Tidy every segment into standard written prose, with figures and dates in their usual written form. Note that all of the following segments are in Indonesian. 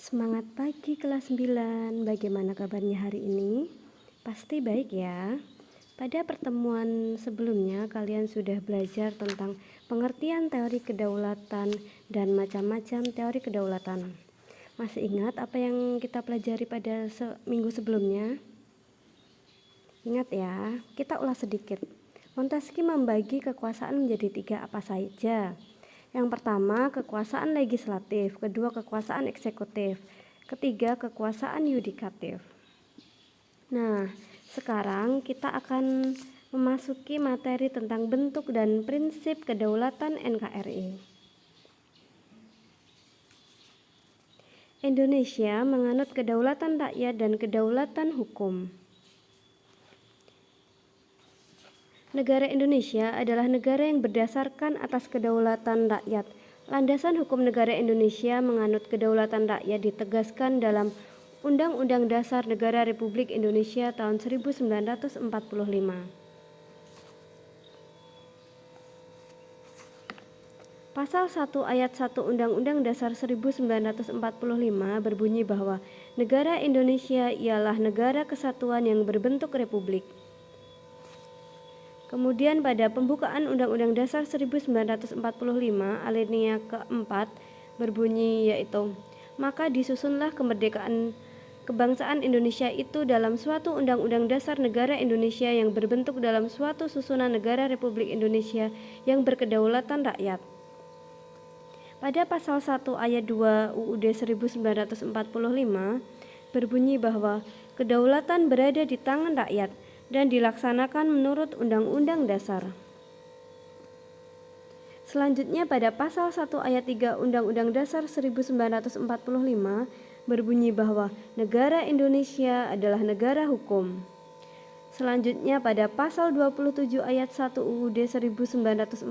Semangat pagi kelas 9, bagaimana kabarnya hari ini? Pasti baik ya. Pada pertemuan sebelumnya kalian sudah belajar tentang pengertian teori kedaulatan dan macam-macam teori kedaulatan. Masih ingat apa yang kita pelajari pada minggu sebelumnya? Ingat ya, kita ulas sedikit. Montesquieu membagi kekuasaan menjadi 3 apa saja. Yang pertama, kekuasaan legislatif, kedua kekuasaan eksekutif, ketiga kekuasaan yudikatif. Nah, sekarang kita akan memasuki materi tentang bentuk dan prinsip kedaulatan NKRI. Indonesia menganut kedaulatan rakyat dan kedaulatan hukum. Negara Indonesia adalah negara yang berdasarkan atas kedaulatan rakyat. Landasan hukum negara Indonesia menganut kedaulatan rakyat ditegaskan dalam Undang-Undang Dasar Negara Republik Indonesia tahun 1945. Pasal 1 ayat 1 Undang-Undang Dasar 1945 berbunyi bahwa negara Indonesia ialah negara kesatuan yang berbentuk republik. Kemudian pada pembukaan Undang-Undang Dasar 1945 alinea keempat berbunyi yaitu, maka disusunlah kemerdekaan kebangsaan Indonesia itu dalam suatu Undang-Undang Dasar Negara Indonesia yang berbentuk dalam suatu susunan negara Republik Indonesia yang berkedaulatan rakyat. Pada pasal 1 ayat 2 UUD 1945 berbunyi bahwa kedaulatan berada di tangan rakyat dan dilaksanakan menurut Undang-Undang Dasar. Selanjutnya pada pasal 1 ayat 3 Undang-Undang Dasar 1945 berbunyi bahwa negara Indonesia adalah negara hukum. Selanjutnya pada pasal 27 ayat 1 UUD 1945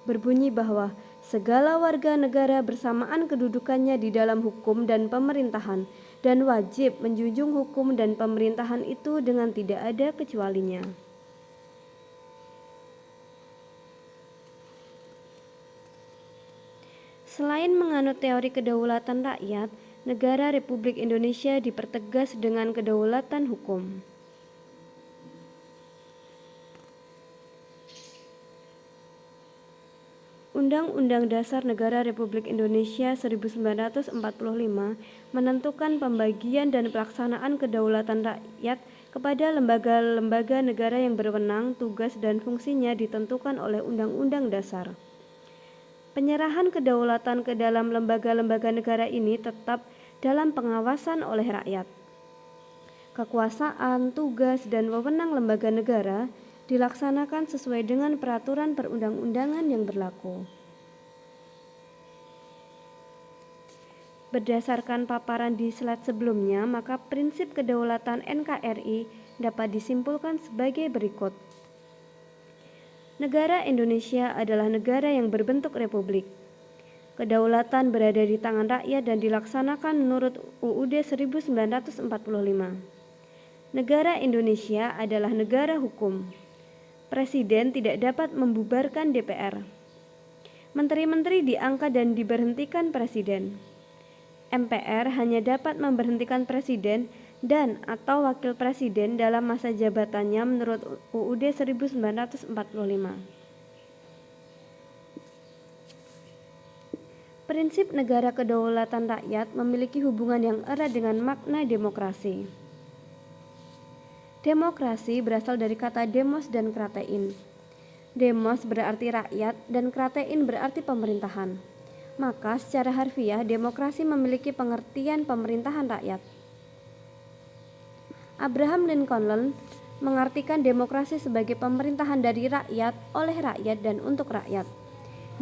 berbunyi bahwa segala warga negara bersamaan kedudukannya di dalam hukum dan pemerintahan dan wajib menjunjung hukum dan pemerintahan itu dengan tidak ada kecualinya. Selain menganut teori kedaulatan rakyat, negara Republik Indonesia dipertegas dengan kedaulatan hukum. Undang-Undang Dasar Negara Republik Indonesia 1945 menentukan pembagian dan pelaksanaan kedaulatan rakyat kepada lembaga-lembaga negara yang berwenang, tugas dan fungsinya ditentukan oleh Undang-Undang Dasar. Penyerahan kedaulatan ke dalam lembaga-lembaga negara ini tetap dalam pengawasan oleh rakyat. Kekuasaan, tugas, dan wewenang lembaga negara dilaksanakan sesuai dengan peraturan perundang-undangan yang berlaku. Berdasarkan paparan di slide sebelumnya, maka prinsip kedaulatan NKRI dapat disimpulkan sebagai berikut. Negara Indonesia adalah negara yang berbentuk republik. Kedaulatan berada di tangan rakyat dan dilaksanakan menurut UUD 1945. Negara Indonesia adalah negara hukum. Presiden tidak dapat membubarkan DPR. Menteri-menteri diangkat dan diberhentikan presiden. MPR hanya dapat memberhentikan presiden dan atau wakil presiden dalam masa jabatannya menurut UUD 1945. Prinsip negara kedaulatan rakyat memiliki hubungan yang erat dengan makna demokrasi. Demokrasi berasal dari kata demos dan kratein. Demos berarti rakyat dan kratein berarti pemerintahan. Maka secara harfiah demokrasi memiliki pengertian pemerintahan rakyat. Abraham Lincoln mengartikan demokrasi sebagai pemerintahan dari rakyat, oleh rakyat, dan untuk rakyat.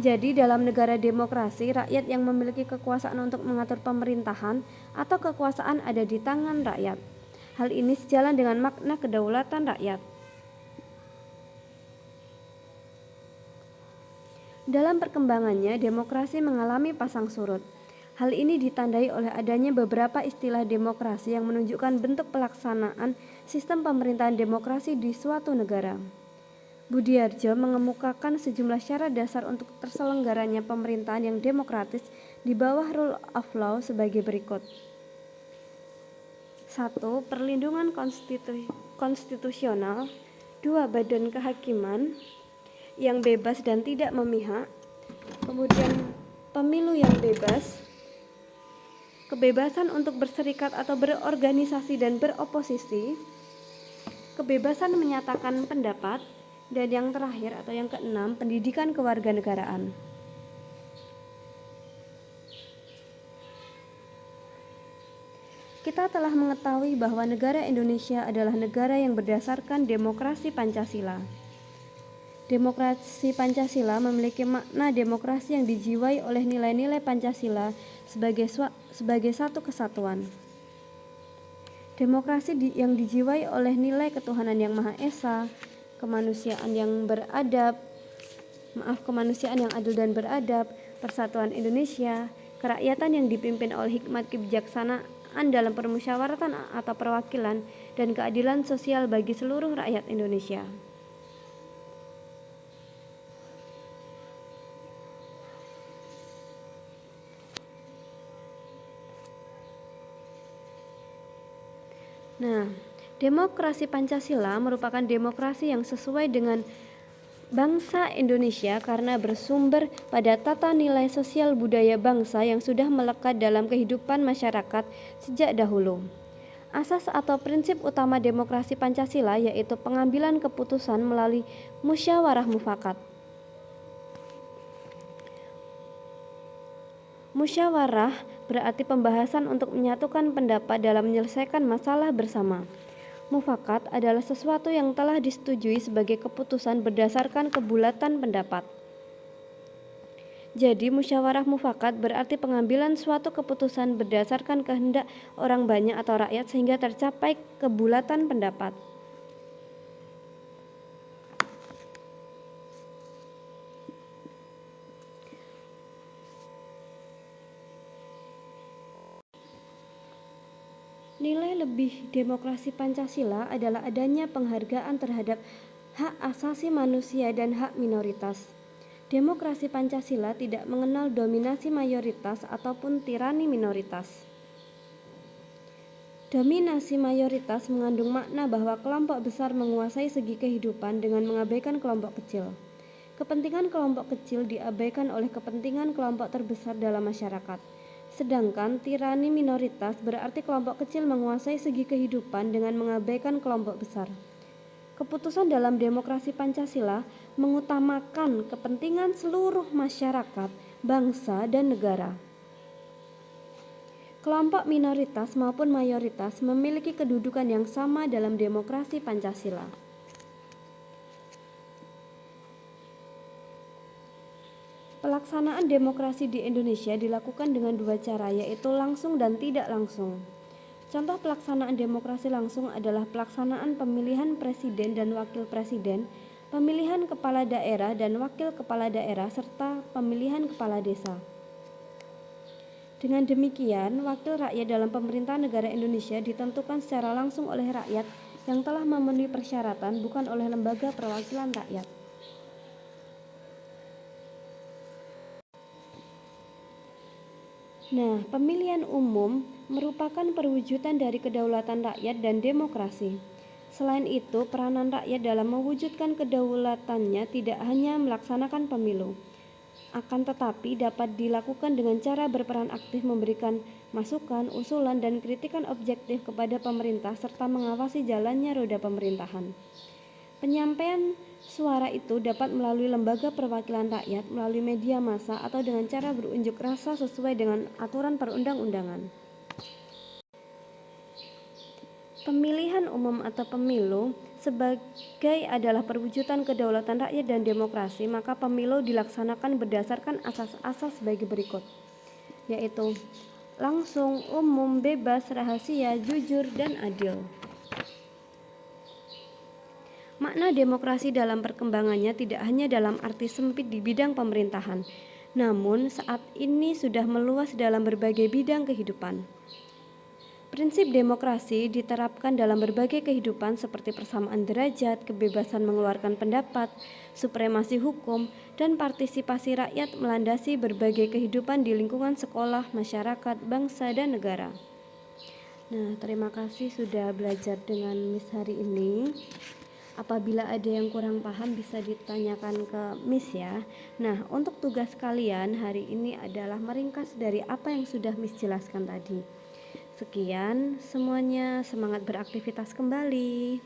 Jadi dalam negara demokrasi, rakyat yang memiliki kekuasaan untuk mengatur pemerintahan atau kekuasaan ada di tangan rakyat. Hal ini sejalan dengan makna kedaulatan rakyat. Dalam perkembangannya, demokrasi mengalami pasang surut. Hal ini ditandai oleh adanya beberapa istilah demokrasi yang menunjukkan bentuk pelaksanaan sistem pemerintahan demokrasi di suatu negara. Budiarjo mengemukakan sejumlah syarat dasar untuk terselenggaranya pemerintahan yang demokratis di bawah rule of law sebagai berikut. 1. Perlindungan konstitusional. 2. Badan kehakiman yang bebas dan tidak memihak. Kemudian pemilu yang bebas. Kebebasan untuk berserikat atau berorganisasi dan beroposisi. Kebebasan menyatakan pendapat. Dan yang terakhir atau yang keenam, pendidikan kewarganegaraan. Kita telah mengetahui bahwa negara Indonesia adalah negara yang berdasarkan demokrasi Pancasila. Demokrasi Pancasila memiliki makna demokrasi yang dijiwai oleh nilai-nilai Pancasila sebagai satu kesatuan. Demokrasi yang dijiwai oleh nilai ketuhanan yang Maha Esa, kemanusiaan yang adil dan beradab, persatuan Indonesia, kerakyatan yang dipimpin oleh hikmat kebijaksanaan dalam permusyawaratan atau perwakilan, dan keadilan sosial bagi seluruh rakyat Indonesia. Nah, demokrasi Pancasila merupakan demokrasi yang sesuai dengan bangsa Indonesia karena bersumber pada tata nilai sosial budaya bangsa yang sudah melekat dalam kehidupan masyarakat sejak dahulu. Asas atau prinsip utama demokrasi Pancasila yaitu pengambilan keputusan melalui musyawarah mufakat. Musyawarah berarti pembahasan untuk menyatukan pendapat dalam menyelesaikan masalah bersama. Mufakat adalah sesuatu yang telah disetujui sebagai keputusan berdasarkan kebulatan pendapat. Jadi musyawarah mufakat berarti pengambilan suatu keputusan berdasarkan kehendak orang banyak atau rakyat sehingga tercapai kebulatan pendapat. Nilai lebih demokrasi Pancasila adalah adanya penghargaan terhadap hak asasi manusia dan hak minoritas. Demokrasi Pancasila tidak mengenal dominasi mayoritas ataupun tirani minoritas. Dominasi mayoritas mengandung makna bahwa kelompok besar menguasai segi kehidupan dengan mengabaikan kelompok kecil. Kepentingan kelompok kecil diabaikan oleh kepentingan kelompok terbesar dalam masyarakat. Sedangkan tirani minoritas berarti kelompok kecil menguasai segi kehidupan dengan mengabaikan kelompok besar. Keputusan dalam demokrasi Pancasila mengutamakan kepentingan seluruh masyarakat, bangsa, dan negara. Kelompok minoritas maupun mayoritas memiliki kedudukan yang sama dalam demokrasi Pancasila. Pelaksanaan demokrasi di Indonesia dilakukan dengan dua cara, yaitu langsung dan tidak langsung. Contoh pelaksanaan demokrasi langsung adalah pelaksanaan pemilihan presiden dan wakil presiden, pemilihan kepala daerah dan wakil kepala daerah, serta pemilihan kepala desa. Dengan demikian, wakil rakyat dalam pemerintahan negara Indonesia ditentukan secara langsung oleh rakyat yang telah memenuhi persyaratan, bukan oleh lembaga perwakilan rakyat. Nah, pemilihan umum merupakan perwujudan dari kedaulatan rakyat dan demokrasi. Selain itu, peranan rakyat dalam mewujudkan kedaulatannya tidak hanya melaksanakan pemilu, akan tetapi dapat dilakukan dengan cara berperan aktif memberikan masukan, usulan, dan kritikan objektif kepada pemerintah serta mengawasi jalannya roda pemerintahan. Penyampaian suara itu dapat melalui lembaga perwakilan rakyat, melalui media massa, atau dengan cara berunjuk rasa sesuai dengan aturan perundang-undangan. Pemilihan umum atau pemilu sebagai adalah perwujudan kedaulatan rakyat dan demokrasi, maka pemilu dilaksanakan berdasarkan asas-asas sebagai berikut, yaitu langsung, umum, bebas, rahasia, jujur, dan adil. Makna demokrasi dalam perkembangannya tidak hanya dalam arti sempit di bidang pemerintahan, namun saat ini sudah meluas dalam berbagai bidang kehidupan. Prinsip demokrasi diterapkan dalam berbagai kehidupan seperti persamaan derajat, kebebasan mengeluarkan pendapat, supremasi hukum, dan partisipasi rakyat melandasi berbagai kehidupan di lingkungan sekolah, masyarakat, bangsa, dan negara. Nah, terima kasih sudah belajar dengan Miss hari ini. Apabila ada yang kurang paham bisa ditanyakan ke Miss ya. Nah, untuk tugas kalian hari ini adalah meringkas dari apa yang sudah Miss jelaskan tadi. Sekian semuanya, semangat beraktivitas kembali.